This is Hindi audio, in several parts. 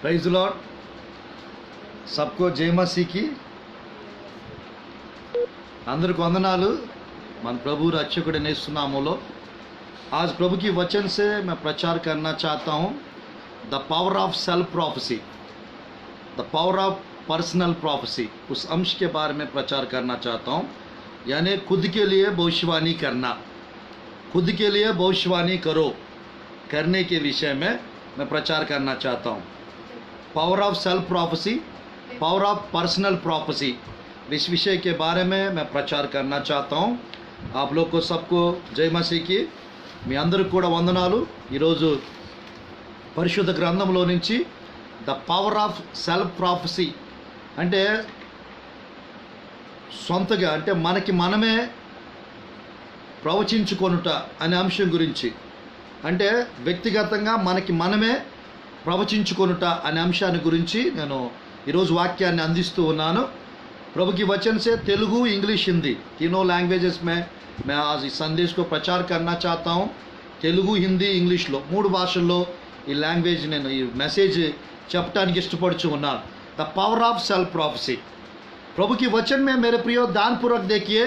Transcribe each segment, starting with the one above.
ప్రైజ్ లార్డ్, सबको जय मसीह की। అందరికి వందనాలు। మన ప్రభు रक्षकुడు యేసు नामों आज प्रभु की वचन से मैं प्रचार करना चाहता हूँ the power of self prophecy, the power of personal prophecy. उस अंश के बारे में प्रचार करना चाहता हूँ, यानी खुद के लिए भविष्यवाणी करना, खुद के लिए भविष्यवाणी करो करने के विषय में मैं प्रचार करना चाहता हूँ। Power of self prophecy, power of personal prophecy, इस विषय के बारे में मैं प्रचार करना चाहता हूँ। आप लोग को सबको जय मसीह की। మీ అందరికి కూడా వందనాలు। ఈరోజు పరిశుద్ధ గ్రంథంలో నుంచి the power of self prophecy అంటే సొంతగా అంటే మనకి మనమే ప్రవచించుకొనుట అనే అంశం గురించి, అంటే వ్యక్తిగతంగా మనకి మనమే ప్రవచించుకొనుట అనే అంశాన్ని గురించి నేను ఈరోజు వాక్యాన్ని అందిస్తూ ఉన్నాను। प्रभु की वचन से तेलुगु, इंग्लिश, हिंदी तीनों लैंग्वेजेस में मैं आज इस संदेश को प्रचार करना चाहता हूँ। तेलुगु, हिंदी, इंग्लिష్లో మూడు భాషల్లో ఈ లాంగ్వేజ్ నేను ఈ మెసేజ్ చెప్పడానికి ఇష్టపడుచు ఉన్నాను। The power of self prophecy, प्रभु की वचन में मेरे प्रियो ध्यानपूर्वक देखिए।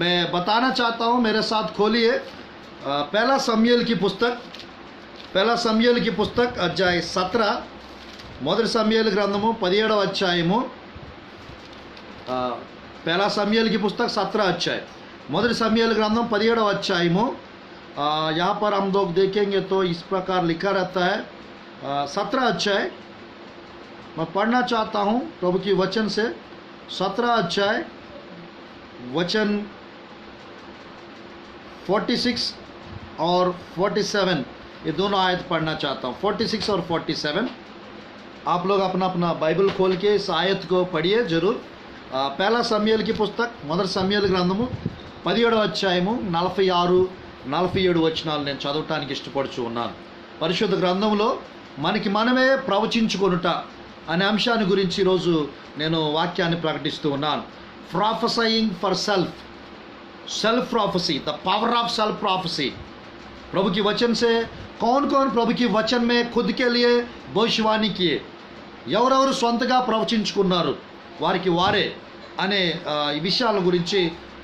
मैं बताना चाहता हूँ, मेरे साथ खोलिए पहला समूएल की पुस्तक, पहला समूएल की पुस्तक అధ్యాయ 17, మొదటి సమూయేలు గ్రంథము 17వ అధ్యాయము। पहला समूएल की पुस्तक 17 अध्याय, మొదటి సమూయేలు గ్రంథం 17వ అధ్యాయము। यहाँ पर हम लोग देखेंगे तो इस प्रकार लिखा रहता है 17 अध्याय। मैं पढ़ना चाहता हूँ प्रभु की वचन से 17 अध्याय वचन 46 और 47, ये दोनों आयत पढ़ना चाहता हूँ। 46 और 47 आप लोग अपना अपना बाइबल खोल के इस आयत को पढ़िए जरूर। पहला సమూయేలు की पुस्तक మొదటి సమూయేలు గ్రంథము 17వ అధ్యాయము 46-47 వచనాలు నేను చదవటానికి ఇష్టపడుచు ఉన్నాను। పరిశుద్ధ గ్రంథంలో మనకి మనమే ప్రవచించుకొనుట అనే అంశాన్ని గురించి ఈరోజు నేను వాక్యాన్ని ప్రకటిస్తూ ఉన్నాను। Prophesying for self, self prophecy, the power of self prophecy. प्रभु की वचन से कौन कौन प्रभु की वचन में खुद के लिए భవిష్యవాణి किए, ఎవరెవరు సొంతగా ప్రవచించుకున్నారు వారికి వారే అనే ఈ విషయాల గురించి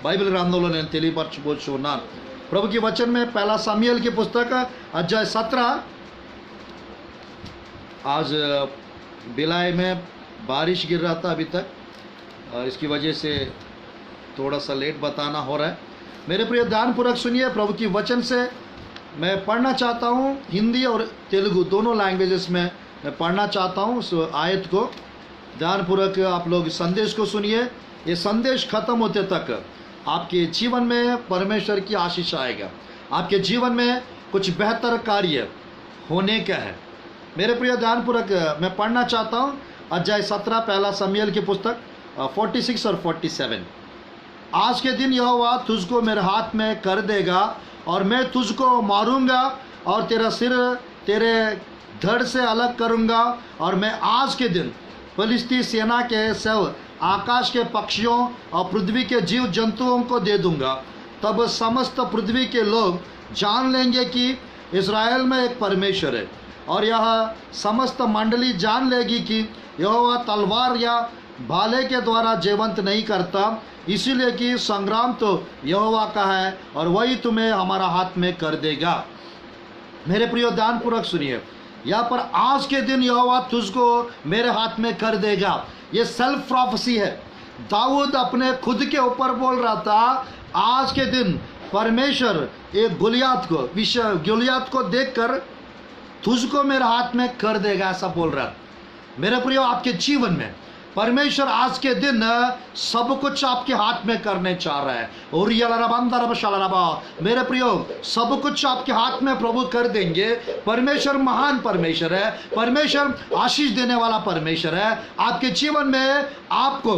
బైబిల్ గ్రంథంలో నేను తెలియపరచబోచు ఉన్నాను। प्रभु की वचन में पहला समूएल की पुस्तक अध्याय 17। आज बिलाई में बारिश गिर रहा था अभी तक, इसकी वजह से थोड़ा सा लेट बताना हो रहा है। मेरे प्रिय ध्यानपूर्वक सुनिए, प्रभु की वचन से मैं पढ़ना चाहता हूँ। हिंदी और तेलुगु दोनों लैंग्वेजेस में मैं पढ़ना चाहता हूँ उस आयत को। ध्यानपूर्वक आप लोग इस संदेश को सुनिए। ये संदेश खत्म होते तक आपके जीवन में परमेश्वर की आशीष आएगा, आपके जीवन में कुछ बेहतर कार्य होने का है। मेरे प्रिय ध्यानपूर्वक मैं पढ़ना चाहता हूँ अध्याय 17 पहला समूएल की पुस्तक 46 और 47। आज के दिन यहोवा तुझको मेरे हाथ में कर देगा और मैं तुझको मारूंगा और तेरा सिर तेरे धड़ से अलग करूंगा, और मैं आज के दिन फलिस्ती सेना के सब आकाश के पक्षियों और पृथ्वी के जीव जंतुओं को दे दूंगा। तब समस्त पृथ्वी के लोग जान लेंगे कि इस्राएल में एक परमेश्वर है, और यह समस्त मंडली जान लेगी कि यहोवा तलवार या भाले के द्वारा जीवंत नहीं करता, इसीलिए कि संग्राम तो यहोवा का है और वही तुम्हें हमारा हाथ में कर देगा। मेरे प्रियो ध्यानपूर्वक सुनिए, यहाँ पर आज के दिन यहोवा तुझको मेरे हाथ में कर देगा, ये सेल्फ प्रोफेसी है। दाऊद अपने खुद के ऊपर बोल रहा था, आज के दिन परमेश्वर एक गोलियत को देखकर तुझको मेरे हाथ में कर देगा, ऐसा बोल रहा। मेरे प्रियो, आपके जीवन में परमेश्वर आज के दिन सब कुछ आपके हाथ में करने चाह रहा है। और मेरे प्रियो, सब कुछ आपके हाथ में प्रभु कर देंगे। परमेश्वर महान परमेश्वर है, परमेश्वर आशीष देने वाला परमेश्वर है। आपके जीवन में आपको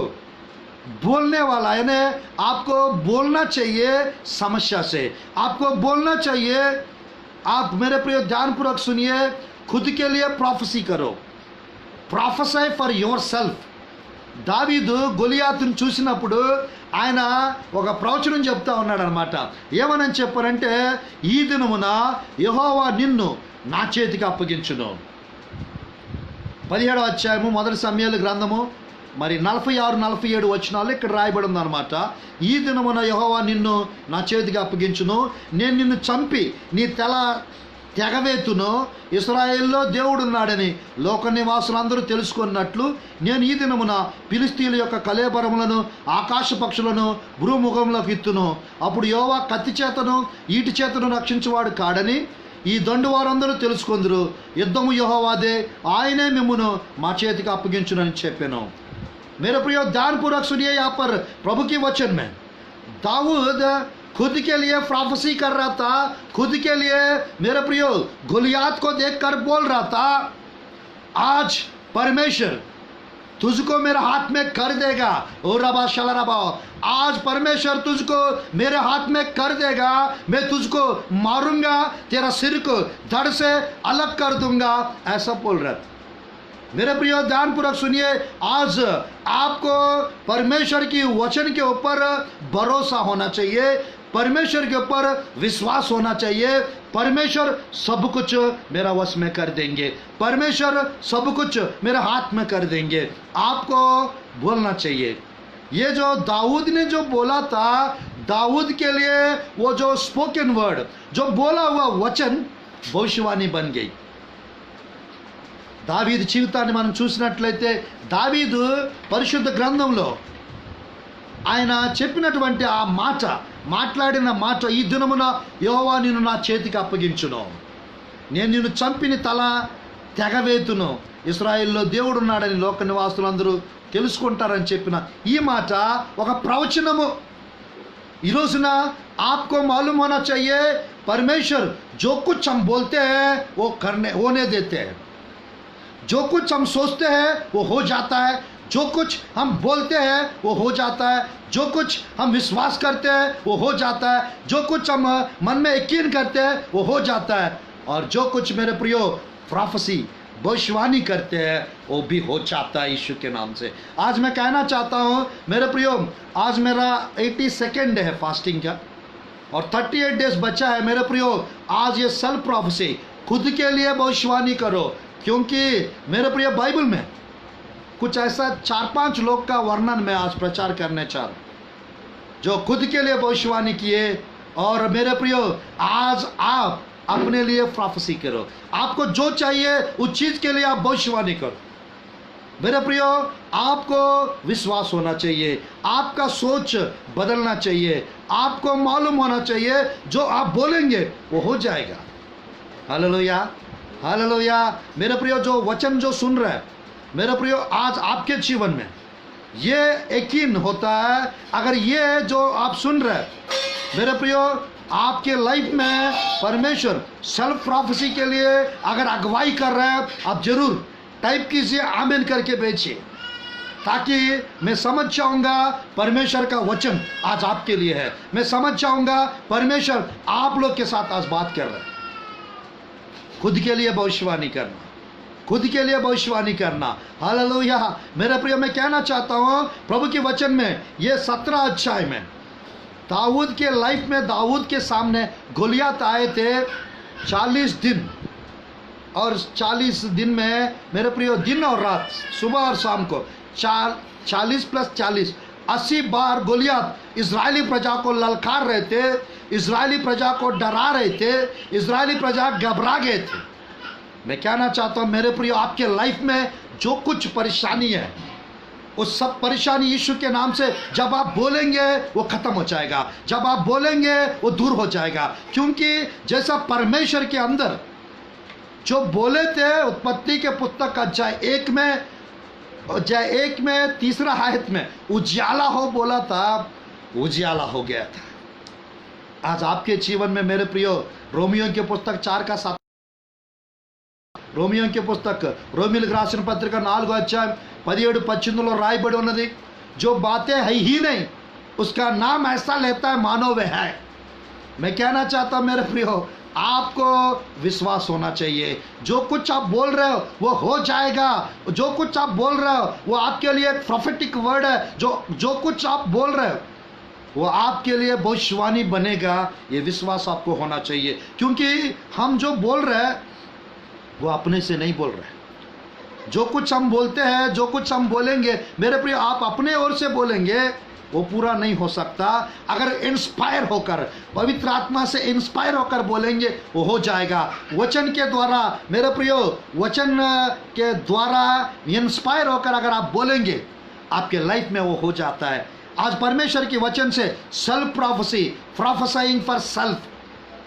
बोलने वाला, यानी आपको बोलना चाहिए समस्या से, आपको बोलना चाहिए। आप मेरे प्रियो ध्यानपूर्वक सुनिए, खुद के लिए प्रोफेसी करो, प्रोफेसी फॉर योर सेल्फ। దావీదు గొలియాతును చూసినప్పుడు ఆయన ఒక ప్రవచనం చెప్తా ఉన్నాడు అన్నమాట। ఏమని చెప్పారంటే, ఈ దినమున యెహోవా నిన్ను నా చేతికి అప్పగించును। 17వ అధ్యాయము మొదటి సమూయేలు గ్రంథము మరి 46-47 వచనాలు ఇక్కడ రాయబడి ఉందన్నమాట. ఈ దినమున యెహోవా నిన్ను నా చేతికి అప్పగించును, నేను నిన్ను చంపి నీ తల తెగవేతును. ఇశ్రాయేల్లో దేవుడున్నాడని లోక నివాసులందరూ తెలుసుకున్నట్లు నేను ఈ దినమున ఫిలిష్తీయుల యొక్క కళేబరములను ఆకాశ పక్షులను భూముఖంలోకి ఇత్తును. అప్పుడు యెహోవా కత్తి చేతను ఈటి చేతను రక్షించువాడు కాడని ఈ దండు వారందరూ తెలుసుకొందురు. యుద్ధము యెహోవాదే, ఆయనే మిమ్మును మా చేతికి అప్పగించునని చెప్పాను. मेरे प्रियो ध्यानपूर्वक सुनिए, यहाँ पर प्रभु की वचन में दाऊद खुद के लिए प्रोफेसी कर रहा था, खुद के लिए मेरे प्रियो गोलियात को देखकर बोल रहा था, आज परमेश्वर तुझको मेरे हाथ में कर देगा। ओ रबा शलरबा, आज परमेश्वर तुझको मेरे हाथ में कर देगा, मैं तुझको मारूंगा, तेरा सिर को धड़ से अलग कर दूंगा, ऐसा बोल रहा था। मेरे प्रियो ध्यानपूर्वक सुनिए, आज आपको परमेश्वर की वचन के ऊपर भरोसा होना चाहिए, परमेश्वर के ऊपर विश्वास होना चाहिए। परमेश्वर सब कुछ मेरा वश में कर देंगे, परमेश्वर सब कुछ मेरे हाथ में कर देंगे, आपको बोलना चाहिए। ये जो दाऊद ने जो बोला था, दाऊद के लिए वो जो स्पोकन वर्ड, जो बोला हुआ वचन भविष्यवाणी बन गई। దావీదు జీవితాన్ని మనం చూసినట్లయితే దావీదు పరిశుద్ధ గ్రంథంలో ఆయన చెప్పినటువంటి ఆ మాట, మాట్లాడిన మాట, ఈ దినమున యెహోవా నిన్ను నా చేతికి అప్పగించును, నేను నిన్ను చంపిని తల తెగవేతును, ఇశ్రాయేల్లో దేవుడున్నాడని లోక నివాసులందరూ తెలుసుకుంటారని చెప్పిన ఈ మాట ఒక ప్రవచనము. ఈ రోజున आपको मालूम होना चाहिए, परमेश्वर जो कुछ हम बोलते हैं वो होने देते हैं, जो कुछ हम सोचते हैं वो हो जाता है, जो कुछ हम बोलते हैं वो हो जाता है, जो कुछ हम विश्वास करते हैं वो हो जाता है, जो कुछ हम मन में यकीन करते हैं वो हो जाता है, और जो कुछ मेरे प्रियो प्रोफेसी भविष्यवाणी करते हैं वो भी हो जाता है यीशु के नाम से। आज मैं कहना चाहता हूँ मेरे प्रियो, आज मेरा 82nd है फास्टिंग का और 38 डेज बचा है। मेरे प्रियो, आज ये सेल्फ प्रोफेसी, खुद के लिए भविष्यवाणी करो, क्योंकि मेरे प्रिय बाइबल में कुछ ऐसा 4-5 लोग का वर्णन मैं आज प्रचार करने चाह रहा हूँ जो खुद के लिए भविष्यवाणी किए। और मेरे प्रियो, आज आप अपने लिए प्रोफेसी करो, आपको जो चाहिए उस चीज़ के लिए आप भविष्यवाणी करो। मेरे प्रियो, आपको विश्वास होना चाहिए, आपका सोच बदलना चाहिए, आपको मालूम होना चाहिए जो आप बोलेंगे वो हो जाएगा। Hallelujah, hallelujah. मेरे प्रियो, जो वचन जो सुन रहे हैं मेरे प्रियो, आज आपके जीवन में ये यकीन होता है, अगर ये जो आप सुन रहे हैं मेरे प्रियो, आपके लाइफ में परमेश्वर सेल्फ प्रोफेसी के लिए अगर अगुवाई कर रहे हैं, आप जरूर टाइप कीजिए, आमीन करके भेजिए, ताकि मैं समझ जाऊंगा परमेश्वर का वचन आज आपके लिए है, मैं समझ जाऊंगा परमेश्वर आप लोग के साथ आज बात कर रहे हैं। खुद के लिए भविष्यवाणी करना, खुद के लिए भविष्यवाणी करना। हालेलुया। मेरे प्रिय, मैं कहना चाहता हूँ प्रभु के वचन में ये 17 अध्याय में दाऊद के लाइफ में, दाऊद के सामने गोलियात आए थे 40 दिन, और 40 दिन में मेरे प्रियो दिन और रात, सुबह और शाम को 40 + 40 80 बार गोलियात इजरायली प्रजा को ललकार रहे थे, इजरायली प्रजा को डरा रहे थे, इजरायली प्रजा घबरा गए थे। मैं कहना चाहता हूँ मेरे प्रियो, आपके लाइफ में जो कुछ परेशानी है वो सब परेशानी यीशु के नाम से जब आप बोलेंगे वो खत्म हो जाएगा, जब आप बोलेंगे वो दूर हो जाएगा। क्योंकि जैसा परमेश्वर के अंदर जो बोले थे, उत्पत्ति के पुस्तक अध्याय 1 में 3 आयत में उजियाला हो बोला था, उजियाला हो गया था। आज आपके जीवन में मेरे प्रियो, रोमियो की पुस्तक 4:7, రోమియో की पुस्तक, రోమియోలకు రాసిన పత్రిక 4వ అధ్యాయం 17-18 రాయబడి ఉన్నది, जो बातें है ही नहीं उसका नाम ऐसा लेता है मानो वह है। मैं कहना चाहता हूँ मेरे प्रियो, आपको विश्वास होना चाहिए, जो कुछ आप बोल रहे हो वो हो जाएगा, जो कुछ आप बोल रहे हो वो आपके लिए एक प्रोफेटिक वर्ड है, जो कुछ आप बोल रहे हो वो आपके लिए भविष्यवाणी बनेगा। ये विश्वास आपको होना चाहिए, क्योंकि हम जो बोल रहे हैं वो अपने से नहीं बोल रहे, जो कुछ हम बोलते हैं, जो कुछ हम बोलेंगे मेरे प्रिय, आप अपने ओर से बोलेंगे वो पूरा नहीं हो सकता। अगर इंस्पायर होकर, पवित्र आत्मा से इंस्पायर होकर बोलेंगे वो हो जाएगा। वचन के द्वारा मेरे प्रियो, वचन के द्वारा इंस्पायर होकर अगर आप बोलेंगे आपके लाइफ में वो हो जाता है। आज परमेश्वर के वचन से self prophecy, prophesying for self,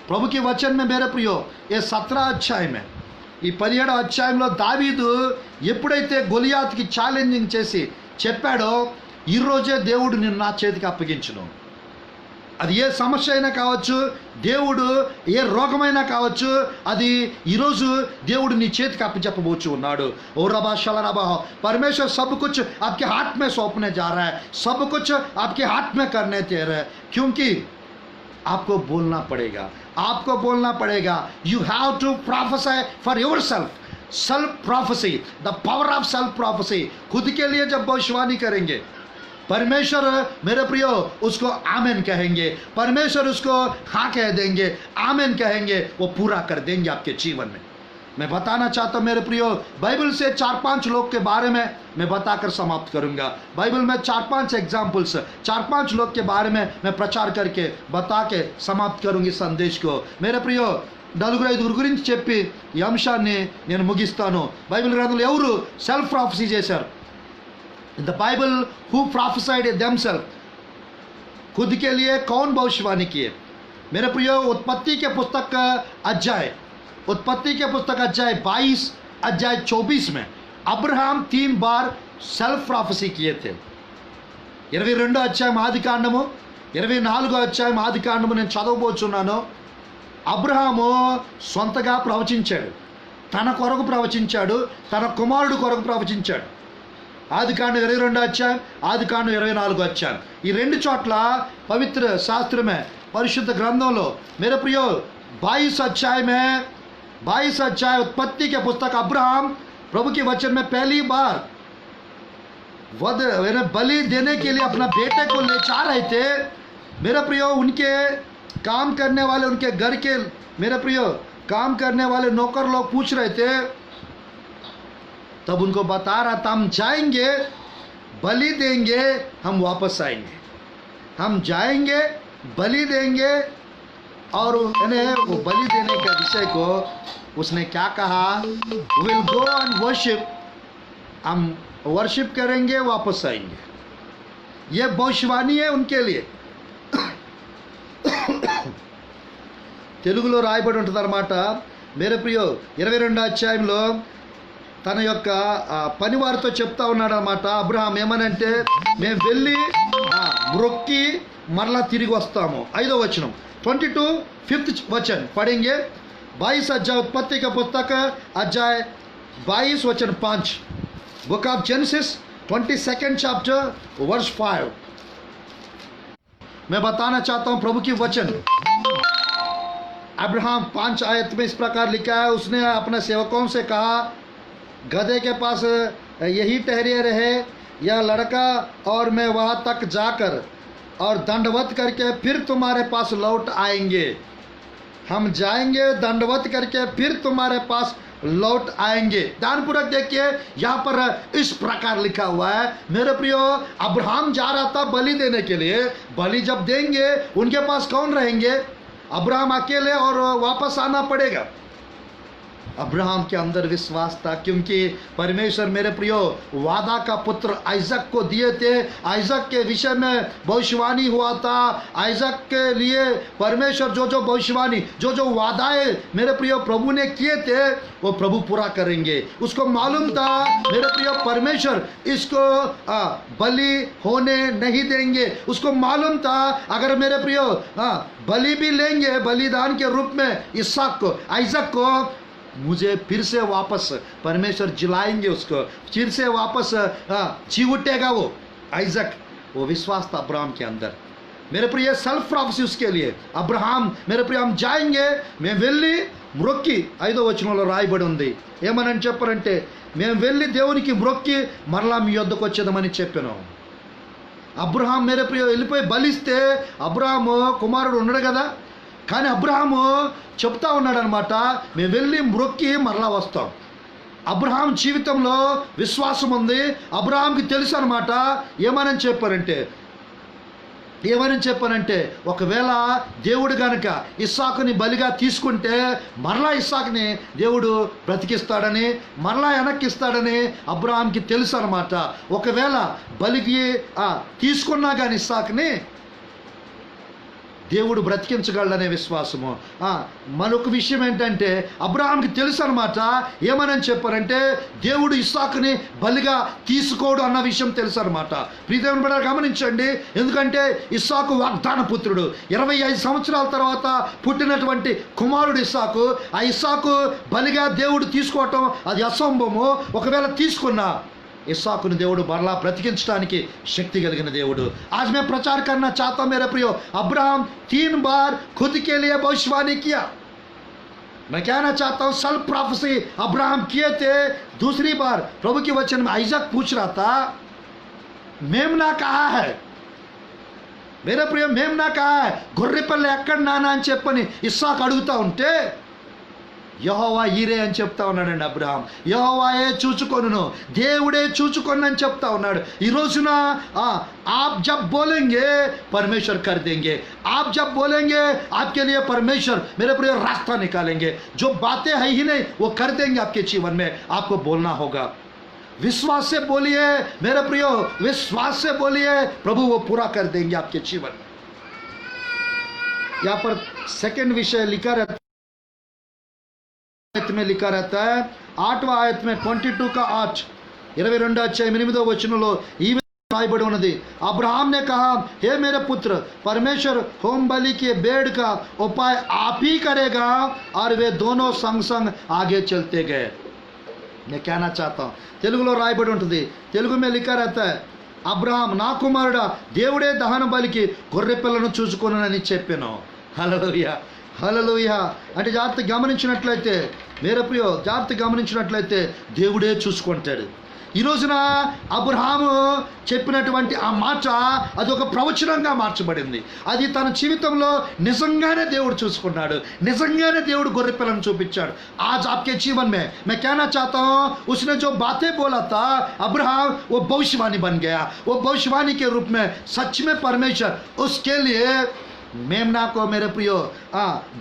ప్రభు की वचन में मेरे प्रियो ये 17 అధ్యాయం ఈ 17వ అధ్యాయంలో దావీదు ఎప్పుడైతే గొలియాతుకి ఛాలెంజింగ్ చేసి చెప్పాడో, ఈరోజే దేవుడు నిన్ను నా చేతికి అప్పగించును. అది ఏ సమస్య అయినా కావచ్చు, దేవుడు ఏ రోగమైనా కావచ్చు, అది ఈరోజు దేవుడు నీ చేతికి అప్పచెప్పబోచు ఉన్నాడు. ఓ रबा शलरबा, परमेश्वर सब कुछ आपके हाथ में सौंपने जा रहा है, सब कुछ आपके हाथ में करने दे रहा है, क्योंकि आपको बोलना पड़ेगा, आपको बोलना पड़ेगा. You have to prophecy for yourself. Self prophecy, the power of self prophecy. खुद के लिए जब भविष्यवाणी करेंगे, परमेश्वर मेरे प्रियो उसको आमेन कहेंगे, परमेश्वर उसको हाँ कह देंगे, आमेन कहेंगे, वो पूरा कर देंगे आपके जीवन में. मैं बताना चाहता हूँ मेरे प्रियो, बाइबल से 4-5 लोग के बारे में मैं बताकर समाप्त करूंगा. बाइबल में 4-5 एग्जाम्पल्स, 4-5 लोग के बारे में मैं प्रचार करके बता के समाप्त करूंगी संदेश को. मेरे प्रियो, 4-5 గురించి చెప్పి ఈ అంశాన్ని నేను ముగిస్తాను. బైబిల్ గ్రంథంలో ఎవరు సెల్ఫ్ ప్రాఫెసీ చేశారు? In the Bible, who prophesied themselves? खुद के लिए कौन भविष्यवाणी किए? मेरे प्रियो, उत्पत्ति के पुस्तक अध्याय 22 अध्याय 24 में अब्राहम 3 बार सेल्फ प्रॉफेसी किए थे. 22 అధ్యాయం ఆది కాండము, 24 అధ్యాయం ఆది కాండము నేను చదవబోచున్నాను. అబ్రహాము సొంతగా ప్రవచించాడు, తన కొరకు ప్రవచించాడు, తన కుమారుడు కొరకు ప్రవచించాడు. ఆది కాండం 22 అధ్యాయం, ఆది కాండం 24 అధ్యాయం, ఈ రెండు చోట్ల పవిత్ర శాస్త్ర में, పరిశుద్ధ గ్రంథంలో मेरे प्रियो 22 अध्याय उत्पत्ति के पुस्तक, अब्राहम प्रभु के वचन में पहली बार बलि देने के लिए अपना बेटे को ले जा रहे थे. मेरे प्रियो, उनके काम करने वाले, उनके घर के मेरे प्रियो काम करने वाले नौकर लोग पूछ रहे थे, तब उनको बता रहा था हम जाएंगे, बलि देंगे, हम वापस आएंगे. हम जाएंगे, बलि देंगे. और वो बलि देने के विषय को उसने क्या कहा? विल गो एंड वर्शिप, हम वर्शिप करेंगे, वापस आएंगे. ये भविष्यवाणी है उनके लिए. తెలుగులో రాయబడి ఉంటుంది అన్నమాట. మేరే ప్రియో 22 అధ్యాయంలో తన యొక్క పనివారితో చెప్తా ఉన్నాడు అన్నమాట. అబ్రహాం ఏమనంటే, మేము వెళ్ళి మొక్కి మరలా తిరిగి వస్తాము. 5వ వచనం 22 5th वचन पढ़ेंगे. 22 अध्याय उत्पत्ति का पुस्तक अध्याय 22 वचन 5, book of Genesis 22nd chapter verse 5. मैं बताना चाहता हूं प्रभु की वचन. अब्राहम 5 आयत में इस प्रकार लिखा है, उसने अपने सेवकों से कहा, गधे के पास यही ठहरे रहे, यह लड़का और मैं वहां तक जाकर और दंडवत करके फिर तुम्हारे पास लौट आएंगे. हम जाएंगे, दंडवत करके फिर तुम्हारे पास लौट आएंगे. ध्यानपूर्वक देखिए, यहाँ पर इस प्रकार लिखा हुआ है. मेरे प्रियो, अब्राहम जा रहा था बलि देने के लिए. बलि जब देंगे, उनके पास कौन रहेंगे? अब्राहम अकेले, और वापस आना पड़ेगा. अब्राहम के अंदर विश्वास था, क्योंकि परमेश्वर मेरे प्रियो वादा का पुत्र आइजक को दिए थे. आइजक के विषय में भविष्यवाणी हुआ था. आइजक के लिए परमेश्वर जो जो भविष्यवाणी, जो जो वादाएं मेरे प्रियो प्रभु ने किए थे, वो प्रभु पूरा करेंगे. उसको मालूम था मेरे प्रियो परमेश्वर इसको बलि होने नहीं देंगे. उसको मालूम था अगर मेरे प्रियो बलि भी लेंगे, बलिदान के रूप में इसहाक को, आइजक को, मुझे फिर से वापस परमेश्वर जिलाएंगे, उसको फिर से वापस जी उठेगा वो आइजक. वो विश्वास था अब्राहम के अंदर. मेरे प्रिय, सेल्फ प्रॉफेसी उसके लिए. अब्राहम मेरे प्रिय, हम जाएंगे, మేము వెళ్ళి మ్రొక్కి, 5వ వచనంలో రాయబడి ఉంది. ఏమని చెప్పారంటే, మేము వెళ్ళి దేవునికి మ్రొక్కి మరలా మీ యొద్దకు వచ్చేదమని చెప్పాను. అబ్రహాం मेरे प्रिय వెళ్ళిపోయి బలిస్తే అబ్రహాము కుమారుడు ఉన్నాడు కదా, కానీ అబ్రహాము చెప్తా ఉన్నాడు అనమాట, మేము వెళ్ళి మ్రొక్కి మరలా వస్తాం. అబ్రహాం జీవితంలో విశ్వాసం ఉంది. అబ్రహాంకి తెలుసు అనమాట. ఏమని చెప్పానంటే ఒకవేళ దేవుడు గనక ఇస్సాకుని బలిగా తీసుకుంటే మరలా ఇస్సాకుని దేవుడు బ్రతికిస్తాడని, మరలా వెనక్కిస్తాడని అబ్రహాంకి తెలుసు అనమాట. ఒకవేళ బలికి తీసుకున్నా కానీ ఇస్సాకుని దేవుడు బ్రతికించగలడనే విశ్వాసము. మరొక విషయం ఏంటంటే అబ్రహాంకి తెలుసు అనమాట. ఏమని చెప్పారంటే దేవుడు ఇస్సాకుని బలిగా తీసుకోడు అన్న విషయం తెలుసు అనమాట. ప్రియదేవుని బిడ్డలారా గమనించండి. ఎందుకంటే ఇస్సాకు వాగ్దాన పుత్రుడు. 25 సంవత్సరాల తర్వాత పుట్టినటువంటి కుమారుడు ఇస్సాకు. ఆ ఇస్సాకు బలిగా దేవుడు తీసుకోవటం అది అసంభవము. ఒకవేళ తీసుకున్నా ఇస్సాకుని దేవుడు మరలా బ్రతికించడానికి శక్తి కలిగిన దేవుడు. आज मैं प्रचार करना चाहता हूं मेरे प्रियो, अब्राहम 3 बार खुद के लिए भविष्यवाणी किया. मैं कहना चाहता हूं सेल्फ प्रोफेसी अब्राहम किए थे. दूसरी बार प्रभु के वचन में आइजक पूछ रहा था मेमना कहाँ है मेरे प्रियो, मेमना कहाँ है, గొర్రె పిల్ల ఎక్కడ నానా అని చెప్పని ఇస్సాకు అడుగుతా ఉంటే యెహోవా ఈరే అని చెప్తా ఉన్నాడండి అబ్రహాం. యెహోవాయే చూచుకొనును, దేవుడే చూచుకొను అని చెప్తా ఉన్నాడు. ఈ రోజున आप जब बोलेंगे परमेश्वर कर देंगे. आप जब बोलेंगे आपके लिए परमेश्वर मेरे प्रिय रास्ता निकालेंगे. जो बातें है ही नहीं वो कर देंगे आपके जीवन में. आपको बोलना होगा. विश्वास से बोलिए मेरे प्रियो, विश्वास से बोलिए, प्रभु वो पूरा कर देंगे आपके जीवन में. यहाँ पर सेकंड विषय लिखा रहता में लिखा रहता है 8वां आयत में 22 का 8 22 अध्याय 8వ వచనంలో ఈ రాయబడి ఉన్నది. अब्राहम ने कहा हे मेरे पुत्र, परमेश्वर होम बलि के भेड़ का उपाय आप ही करेगा. और वे दोनों संग संग आगे चलते गए. मैं कहना चाहता हूँ తెలుగులో రాయబడి ఉంటుంది. తెలుగు में लिखा रहता है అబ్రహాం నా కుమారుడా దేవుడే దహన బలికి గొర్రె పిల్లను చూసుకొనునని చెప్పాను. హల్లెలూయా హల్లెలూయా. అంటే జాగ్రత్త గమనించినట్లయితే మేరే ప్రియో, జాగ్రత్త గమనించినట్లయితే దేవుడే చూసుకుంటాడు. ఈ రోజున అబ్రహాము చెప్పినటువంటి ఆ మాట అది ఒక ప్రవచనంగా మార్చబడింది. అది తన జీవితంలో నిజంగానే దేవుడు చూసుకున్నాడు, నిజంగానే దేవుడు గొర్రె పిల్లను చూపించాడు. आज आपके जीवन में मैं कहना चाहता हूँ उसने जो बातें बोला था अब्राहम वो भविष्यवाणी बन गया. वो भविष्यवाणी के रूप में सच में परमेश्वर उसके लिए मेमना को मेरे प्रियो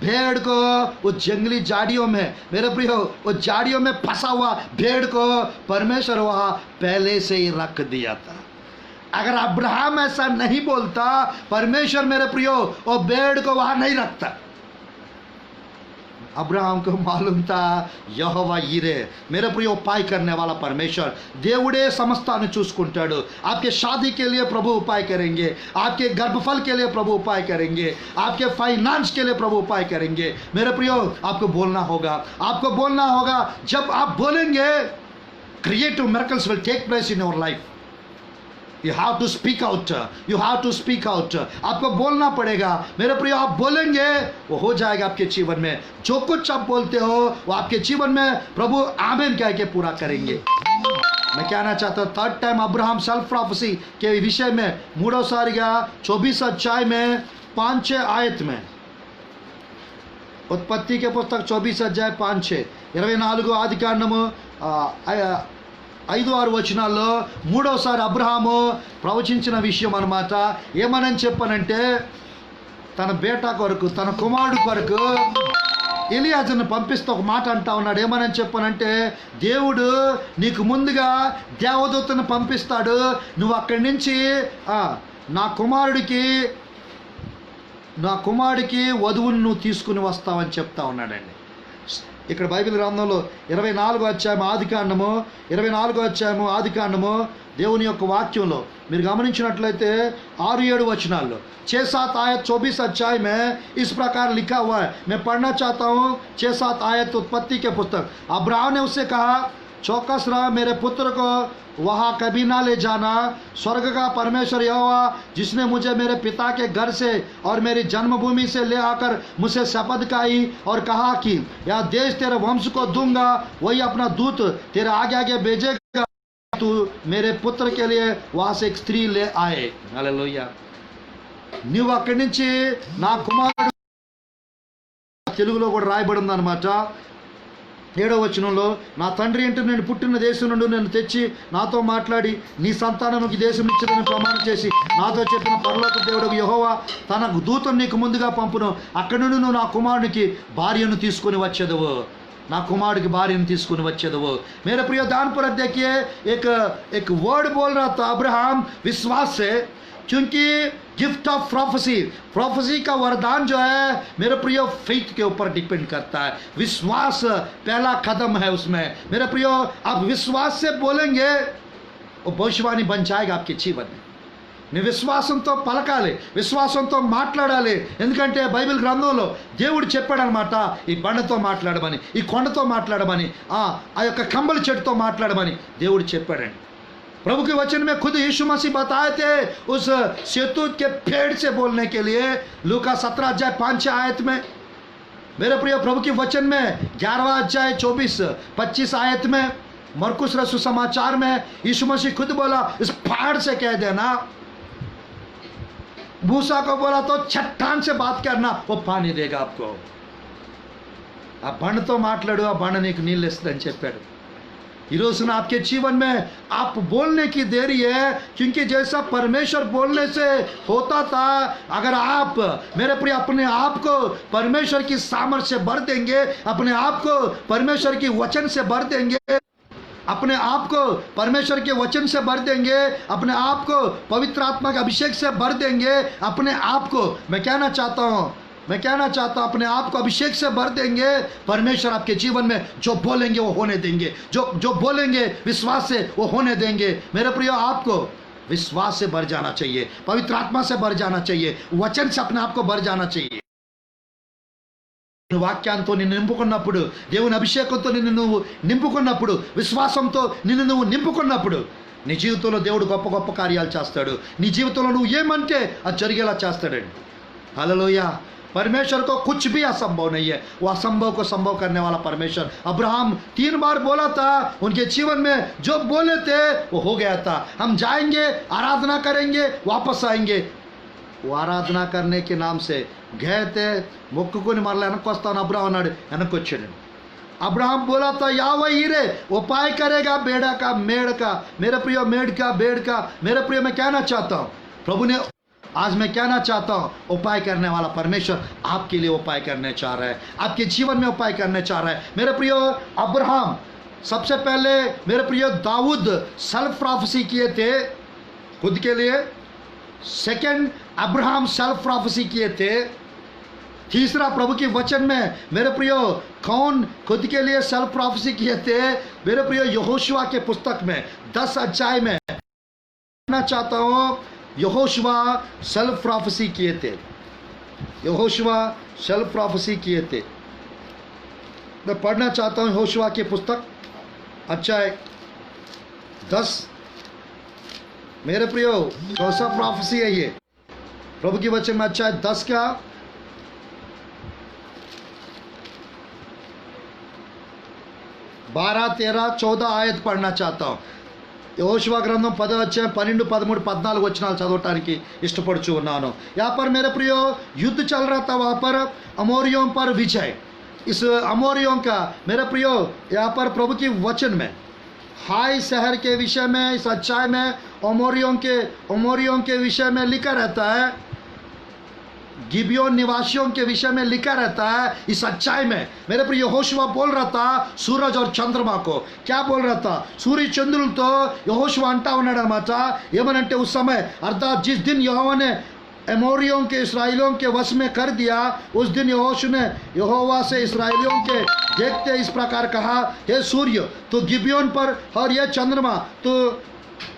भेड़ को वो जंगली झाड़ियों में मेरे प्रियो वो झाड़ियों में फंसा हुआ भेड़ को परमेश्वर वहाँ पहले से ही रख दिया था. अगर अब्राहम ऐसा नहीं बोलता परमेश्वर मेरे प्रियो वो भेड़ को वहाँ नहीं रखता. अब्राहम को मालूम था यहोवा ఈరే मेरे प्रिय उपाय करने वाला परमेश्वर దేవుడే సమస్తాన్ని చూసుకుంటాడు. आपके शादी के लिए प्रभु उपाय करेंगे, आपके गर्भफल के लिए प्रभु उपाय करेंगे, आपके फाइनेंस के लिए प्रभु उपाय करेंगे. मेरे प्रियो आपको बोलना होगा, आपको बोलना होगा. जब आप बोलेंगे creative miracles will take place in your life. You have to speak out. You have to speak out. आपको बोलना पड़ेगा मेरे प्रिय. आप बोलेंगे वो हो जाएगा आपके जीवन में. जो कुछ आप बोलते हो वो आपके जीवन में प्रभु आमीन कह के पूरा करेंगे. मैं कहना चाहता हूँ third time Abraham self prophecy के विषय में మూడోసారిగా 24 अध्याय में 5-6 आयत में उत्पत्ति के पुस्तक 24 अध्याय 5-6 24 ఆది కాండము 5-6 వచనాల్లో మూడోసారి అబ్రహాము ప్రవచించిన విషయం అన్నమాట. ఏమని చెప్పానంటే తన బేటా కొరకు, తన కుమారుడు కొరకు ఎలియాజర్ని పంపిస్తూ ఒక మాట అంటా ఉన్నాడు. ఏమని చెప్పానంటే దేవుడు నీకు ముందుగా దేవదూతను పంపిస్తాడు, నువ్వు అక్కడి నుంచి నా కుమారుడికి వధువును నువ్వు తీసుకుని వస్తావని చెప్తా ఉన్నాడండి. ఇక్కడ బైబిల్ గ్రంథంలో 24వ అధ్యాయం ఆదికాండము 24వ అధ్యాయము ఆదికాండము దేవుని యొక్క వాక్యంలో మీరు గమనించినట్లయితే 6-7 వచనాల్లో 6-7 आयत 24 अध्याय में इस प्रकार लिखा हुआ है. मैं पढ़ना चाहता हूँ 6-7 आयत उत्पत्ति के पुस्तक. अब्राहम ने उससे कहा चौकस रहा, मेरे पुत्र को वहाँ कभी ना ले जाना. स्वर्ग का परमेश्वर यहोवा जिसने मुझे मेरे पिता के घर से और मेरी जन्मभूमि से ले आकर मुझसे शपथ खाई और कहा कि यह देश तेरे वंश को दूंगा, वही अपना दूत तेरे आगे आगे भेजेगा, तू मेरे पुत्र के लिए वहाँ से एक स्त्री ले आए. हालेलुया. నువ్వు అక్కడి నుంచి నా కుమారుడు తెలుగులో కూడా రాయబడి ఉందన్నమాట. 7వ వచనంలో, నా తండ్రి ఇంటి నేను పుట్టిన దేశం నుండి నన్ను తెచ్చి నాతో మాట్లాడి నీ సంతానముకి దేశం ఇచ్చిందని ప్రమాణం చేసి నాతో చెప్పిన పరలోక దేవుడు యెహోవా తన దూతను నీకు ముందుగా పంపును, అక్కడి నుండి నువ్వు నా కుమారునికి భార్యను తీసుకొని వచ్చేదవు, నా कुमार की बारी తీసుకుని వచ్చేదవు। मेरे प्रिय दान पर देखिए एक वर्ड बोल रहा था अब्राहम विश्वास से, क्योंकि गिफ्ट ऑफ प्रोफेसी का वरदान जो है मेरे प्रिय फेथ के ऊपर डिपेंड करता है। विश्वास पहला कदम है उसमें। मेरे प्रिय आप विश्वास से बोलेंगे वो भविष्यवाणी बन जाएगा आपके जीवन में। నీ విశ్వాసంతో పలకాలి, విశ్వాసంతో మాట్లాడాలి। ఎందుకంటే బైబిల్ గ్రంథంలో దేవుడు చెప్పాడనమాట, ఈ బండతో మాట్లాడమని, ఈ కొండతో మాట్లాడమని, ఆ యొక్క కంబలి చెట్టుతో మాట్లాడమని దేవుడు చెప్పాడండి। प्रभु के वचन में खुद यीशु मसीह बताए थे उस शहतूत के पेड़ से बोलने के लिए। लूका 17 अध्याय 5 आयत में। मेरे प्रिय प्रभु के वचन में 11वां अध्याय 24-25 आयत में। मरकुस रसूल समाचार में यीशु मसीह खुद बोला इस पहाड़ से कह देना, मूसा को बोला तो चट्टान से बात करना, वो पानी देगा आपको। ఆ బండతో మాట్లాడు, ఆ బండ నీకు నీళ్ళు ఇస్తుందని చెప్పాడు। ఈ రోజున आपके जीवन में आप बोलने की देरी है, क्योंकि जैसा परमेश्वर बोलने से होता था, अगर आप मेरे प्रिय अपने आप को परमेश्वर की सामर्थ्य से भर देंगे, अपने आप को परमेश्वर की वचन से भर देंगे, अपने आप को परमेश्वर के वचन से भर देंगे, अपने आप को पवित्र आत्मा के अभिषेक से भर देंगे, अपने आप को मैं कहना चाहता हूँ अपने आप को अभिषेक से भर देंगे, परमेश्वर आपके जीवन में जो बोलेंगे वो होने देंगे, जो बोलेंगे विश्वास से वो होने देंगे। मेरे प्रियो आपको विश्वास से भर जाना चाहिए, पवित्र आत्मा से भर जाना चाहिए, वचन से अपने आप को भर जाना चाहिए। వాక్యంతో నిన్ను నింపుకున్నప్పుడు, దేవుని అభిషేకంతో నిన్ను నువ్వు నింపుకున్నప్పుడు, విశ్వాసంతో నిన్ను నువ్వు నింపుకున్నప్పుడు నీ జీవితంలో దేవుడు గొప్ప గొప్ప కార్యాలు చేస్తాడు। నీ జీవితంలో నువ్వు ఏమంటే అది జరిగేలా చేస్తాడండి। హల్లెలూయా। परमेश्वर को कुछ भी असंभव नहीं है, वो असंभव को संभव करने वाला परमेश्वर। अब्राहम 3 बार बोला था, उनके जीवन में जो बोले थे वो हो गया था। हम जाएंगे, आराधना करेंगे, वापस आएंगे। वो आराधना करने के नाम से गए थे, మొక్కుకొని మరలా వెనక్కి వస్తాను అబ్రాహం అన్నాడు, వెనక్కి వచ్చాడు। अब्राहम बोला था यावा हीरे उपाय करेगा बेड़ा का मेड़ का। मेरे प्रिय मेड़ का बेड़ का, मेरे प्रिय मैं कहना चाहता हूँ, प्रभु ने आज मैं कहना चाहता हूँ, उपाय करने वाला परमेश्वर आपके लिए उपाय करने चाह रहा है, आपके जीवन में उपाय करने चाह रहा है। मेरे प्रिय अब्राहम, सबसे पहले मेरे प्रिय दाऊद सेल्फ प्रोफेसी किए थे खुद के लिए। सेकंड अब्राहम सेल्फ प्रोफेसी किए थे। तीसरा प्रभु के वचन में मेरे प्रियो कौन खुद के लिए सेल्फ प्रोफेसी किए थे? मेरे प्रियो यहोशुआ के पुस्तक में 10 अध्याय में कहना चाहता हूँ, यहोशुआ सेल्फ प्रोफेसी किए थे। यहोशुआ सेल्फ प्रोफेसी किए थे। मैं पढ़ना चाहता हूँ यहोशुआ की पुस्तक अध्याय 10। मेरे प्रियो कौन सा प्रोफेसी है ये? प्रभु के वचन में अध्याय 10 का 12, 13, 14 आयत पढ़ना चाहता हूँ। యెహోషువ గ్రంథం 10వ అధ్యాయం 12, 13, 14 వచనాలు చదవటానికి ఇష్టపడుచు ఉన్నాను। यहाँ पर मेरे प्रियो युद्ध चल रहा था, वहाँ पर अमोरियों पर विजय। इस अमोरियों का मेरे प्रियो यहाँ पर प्रभु की वचन में हाई शहर के विषय में, इस अध्याय में अमोरियों के विषय में लिखा रहता है, गिबियोन निवासियों के विषय में लिखा रहता है। इस अध्याय में मेरे प्रिय यहोशुआ बोल रहा था सूरज और चंद्रमा को, क्या बोल रहा था? सूर्य चंद्रुलతో యెహోషువ అంటా ఉన్నాడు అన్నమాట। ఏమనంటే उस समय अर्थात जिस दिन यहोवा ने एमोरियों के इसराइलियों के वश में कर दिया, उस दिन यहोवा से इसराइलियों के देखते इस प्रकार कहा, हे सूर्य तो गिबियोन पर और यह चंद्रमा तो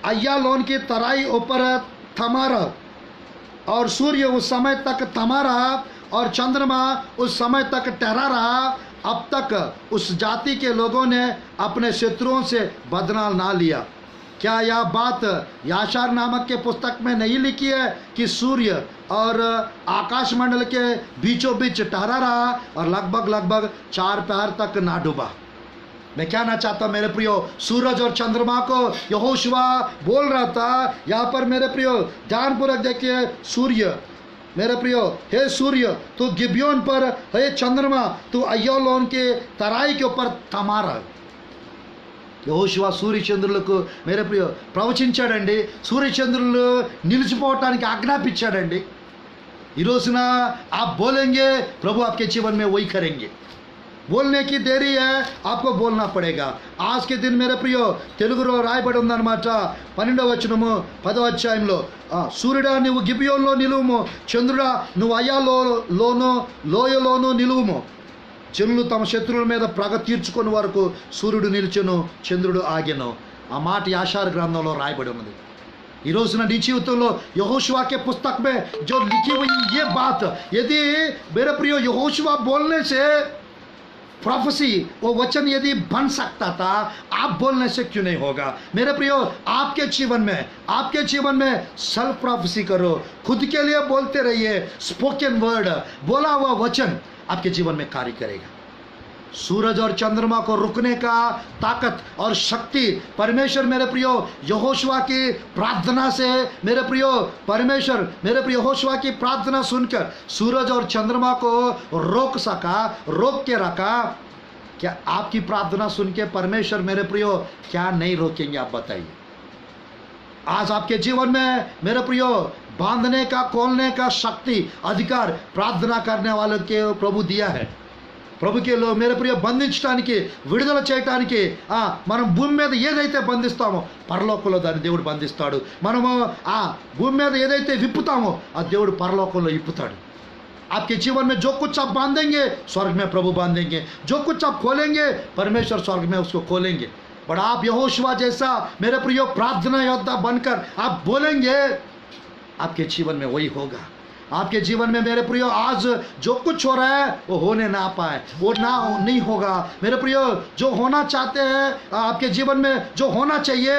अय्यालोन की तराई ऊपर थमा रहा। और सूर्य उस समय तक थमा रहा और चंद्रमा उस समय तक ठहरा रहा। अब तक उस जाति के लोगों ने अपने शत्रुओं से बदला ना लिया। क्या यह बात याशार नामक के पुस्तक में नहीं लिखी है कि सूर्य और आकाश मंडल के बीचों बीच ठहरा रहा और लगभग 4 पहर तक ना डूबा? मैं कहना चाहता हूँ मेरे प्रियो, सूरज और चंद्रमा को यहोशुआ बोल रहा था। यहाँ पर मेरे प्रियो ध्यानपूर्वक देखिए, सूर्य मेरे प्रियो, हे सूर्य तू गिबियोन पर, हे चंद्रमा तू अय्योलोन के तराई के ऊपर थमा रहा। యెహోషువ సూర్యచంద్రులకు మేరే ప్రియ ప్రవచించాడండి, సూర్యచంద్రులు నిలిచిపోవటానికి ఆజ్ఞాపించాడండి। ఈ రోజున आप बोलेंगे प्रभु आपके जीवन में वही करेंगे। बोलने की देरी है, आपको बोलना पड़ेगा। आज के दिन मेरे प्रियो తెలుగులో రాయబడి ఉందన్నమాట 12వ వచనము 10వ అధ్యాయంలో, సూర్యుడా నువ్వు గిబియోన్లో నిలువుము, చంద్రుడా నువ్వు అయ్యాలోను లోయలోను నిలువుము। జనులు తమ శత్రువుల మీద పగ తీర్చుకునే వరకు సూర్యుడు నిలిచెను, చంద్రుడు ఆగెను। ఆ మాట యాషారు గ్రంథంలో రాయబడి ఉన్నది। ఈ రోజున నీ జీవితంలో యెహోషువ के पुस्तक में जो लिखी हुई ये बात, यदि मेरे प्रियो यहोशुआ बोलने से प्रोफेसी वो वचन यदि बन सकता था, आप बोलने से क्यों नहीं होगा? मेरे प्रियो आपके जीवन में सेल्फ प्रोफेसी करो, खुद के लिए बोलते रहिए। स्पोकन वर्ड, बोला हुआ वचन आपके जीवन में कार्य करेगा। सूरज और चंद्रमा को रुकने का ताकत और शक्ति परमेश्वर मेरे प्रियो यहोशुआ की प्रार्थना से, मेरे प्रियो परमेश्वर मेरे प्रियो यहोशुआ की प्रार्थना सुनकर सूरज और चंद्रमा को रोक के रखा। क्या आपकी प्रार्थना सुन के परमेश्वर मेरे प्रियो क्या नहीं रोकेंगे? आप बताइए। आज आपके जीवन में मेरे प्रियो बांधने का, खोलने का शक्ति, अधिकार प्रार्थना करने वालों के प्रभु दिया है। ప్రభుకి మేరే ప్రియ బంధించడానికి, విడుదల చేయడానికి మనం భూమి మీద ఏదైతే బంధిస్తామో పరలోకంలో దాన్ని దేవుడు బంధిస్తాడు। మనము ఆ భూమి మీద ఏదైతే విప్పుతామో ఆ దేవుడు పరలోకంలో విప్పుతాడు। आपके जीवन में जो कुछ आप बांधेंगे स्वर्ग में प्रभु बांधेंगे, जो कुछ आप खोलेंगे परमेश्वर स्वर्ग में उसको खोलेंगे। बट आप यहोशुआ जैसा मेरे प्रियो प्रार्थना योद्धा बनकर आप बोलेंगे, आपके जीवन में वही होगा। आपके जीवन में मेरे प्रियो आज जो कुछ हो रहा है वो होने ना पाए, वो नहीं होगा। मेरे प्रियो जो होना चाहते हैं आपके जीवन में, जो होना चाहिए,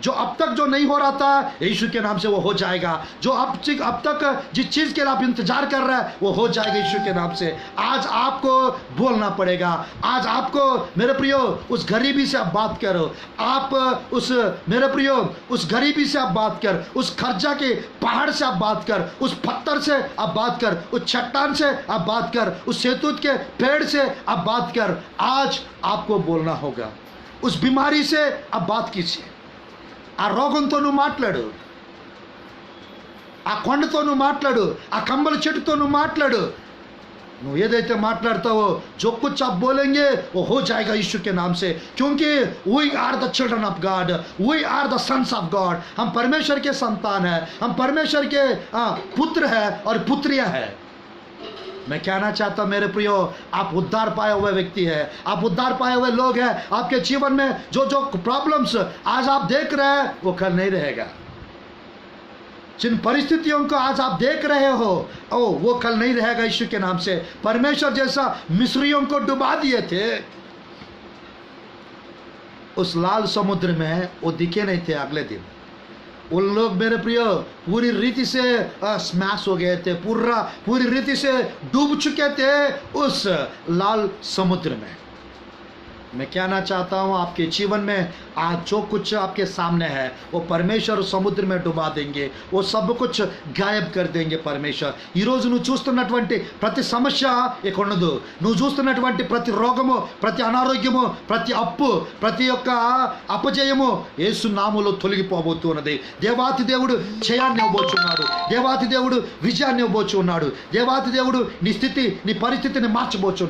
जो अब तक जो नहीं हो रहा था यीशु के नाम से वो हो जाएगा। जो अब तक जिस चीज़ के लिए आप इंतजार कर रहे हैं वो हो जाएगा यीशु के नाम से। आज आपको बोलना पड़ेगा। आज आपको मेरे प्रियो उस गरीबी से आप बात करो। आप उस मेरे प्रियो उस गरीबी से आप बात कर, उस खर्चा के पहाड़ से आप बात कर, उस पत्थर से आप बात कर, उस चट्टान से आप बात कर, उस सेतूत के पेड़ से आप बात कर। आज आपको बोलना होगा। उस बीमारी से आप बात कीजिए। ఆ రోగంతో నువ్వు మాట్లాడు, ఆ కొండతో నువ్వు మాట్లాడు, ఆ కంబల చెట్టుతో నువ్వు మాట్లాడు। నువ్వు ఏదైతే మాట్లాడతావో जो कुछ आप बोलेंगे वो हो जाएगा यीशु के नाम से, क्योंकि we are the children of God, we are the sons of God। हम परमेश्वर के संतान हैं, हम परमेश्वर के पुत्र हैं और पुत्रियां हैं। मैं कहना चाहता हूं मेरे प्रियो, आप उद्धार पाए हुए व्यक्ति है, आप उद्धार पाए हुए लोग हैं। आपके जीवन में जो प्रॉब्लम्स आज आप देख रहे हैं वो कल नहीं रहेगा। जिन परिस्थितियों को आज आप देख रहे हो वो कल नहीं रहेगा यीशु के नाम से। परमेश्वर जैसा मिस्रियों को डुबा दिए थे उस लाल समुद्र में, वो दिखे नहीं थे अगले दिन। उन लोग मेरे प्रियो पूरी रीति से स्मैश हो गए थे, पूरी रीति से डूब चुके थे उस लाल समुद्र में। मैं कहना चाहता हूँ आपके जीवन में आज जो कुछ आपके सामने है वो परमेश्वर समुद्र में डुबा देंगे, वो सब कुछ गायब कर देंगे परमेश्वर। ఈ రోజు నువ్వు చూస్తున్నటువంటి ప్రతి సమస్య ఇక ఉండదు। నువ్వు చూస్తున్నటువంటి ప్రతి రోగము, ప్రతి అనారోగ్యము, ప్రతి అప్పు, ప్రతి ఒక్క అపజయము యేసు నామములో తొలగిపోబోతున్నది। దేవాతి దేవుడు జయాన్ని ఇవ్వబోతున్నాడు, దేవాతి దేవుడు విజయాన్ని ఇవ్వబోతున్నాడు, దేవాతి దేవుడు నీ స్థితి, నీ పరిస్థితిని మార్చబోతున్నాడు।